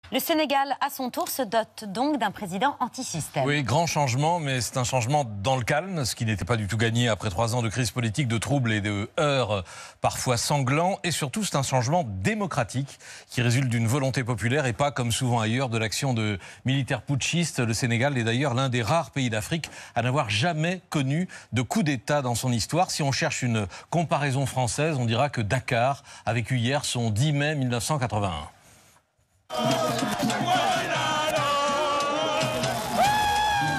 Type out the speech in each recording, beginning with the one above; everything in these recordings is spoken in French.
Le Sénégal, à son tour, se dote donc d'un président anti-système. Oui, grand changement, mais c'est un changement dans le calme, ce qui n'était pas du tout gagné après 3 ans de crise politique, de troubles et de heurts parfois sanglants. Et surtout, c'est un changement démocratique qui résulte d'une volonté populaire et pas, comme souvent ailleurs, de l'action de militaires putschistes. Le Sénégal est d'ailleurs l'un des rares pays d'Afrique à n'avoir jamais connu de coup d'État dans son histoire. Si on cherche une comparaison française, on dira que Dakar a vécu hier son 10 mai 1981. Vous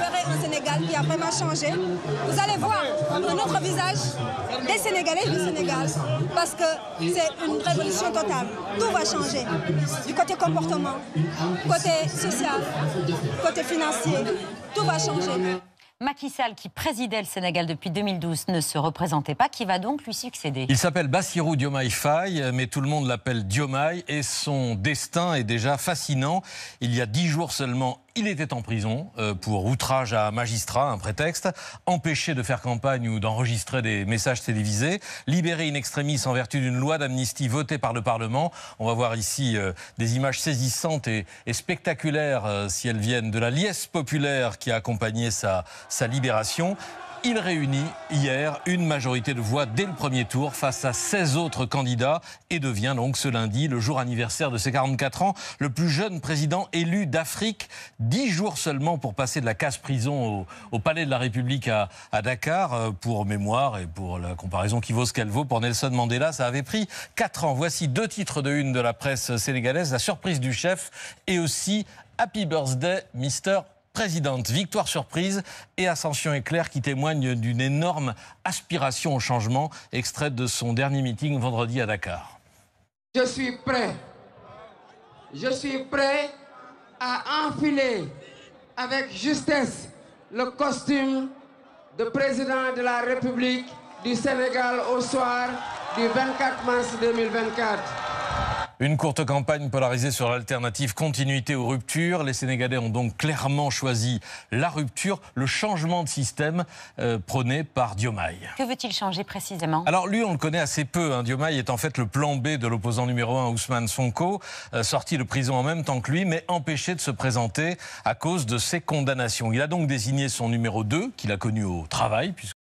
verrez un Sénégal qui a vraiment changé. Vous allez voir un autre visage des Sénégalais du Sénégal parce que c'est une révolution totale. Tout va changer. Du côté comportement, côté social, côté financier, tout va changer. Macky Sall, qui présidait le Sénégal depuis 2012, ne se représentait pas. Qui va donc lui succéder? Il s'appelle Bassirou Diomaye Faye, mais tout le monde l'appelle Diomaye et son destin est déjà fascinant. Il y a 10 jours seulement, il était en prison pour outrage à magistrat, un prétexte, empêché de faire campagne ou d'enregistrer des messages télévisés, libéré in extremis en vertu d'une loi d'amnistie votée par le Parlement. On va voir ici des images saisissantes et spectaculaires si elles viennent de la liesse populaire qui a accompagné sa libération. Il réunit hier une majorité de voix dès le premier tour face à 16 autres candidats et devient donc ce lundi, le jour anniversaire de ses 44 ans, le plus jeune président élu d'Afrique. 10 jours seulement pour passer de la case-prison au Palais de la République à Dakar. Pour mémoire et pour la comparaison qui vaut ce qu'elle vaut, pour Nelson Mandela, ça avait pris 4 ans. Voici 2 titres de une de la presse sénégalaise, la surprise du chef et aussi Happy Birthday, Mr. Présidente. Victoire surprise et ascension éclair qui témoigne d'une énorme aspiration au changement, extraite de son dernier meeting vendredi à Dakar. Je suis prêt à enfiler avec justesse le costume de président de la République du Sénégal au soir du 24 mars 2024. Une courte campagne polarisée sur l'alternative continuité ou rupture. Les Sénégalais ont donc clairement choisi la rupture, le changement de système prôné par Diomaye. Que veut-il changer précisément? Alors lui, on le connaît assez peu. Diomaye est en fait le plan B de l'opposant numéro 1, Ousmane Sonko, sorti de prison en même temps que lui, mais empêché de se présenter à cause de ses condamnations. Il a donc désigné son numéro 2, qu'il a connu au travail, puisque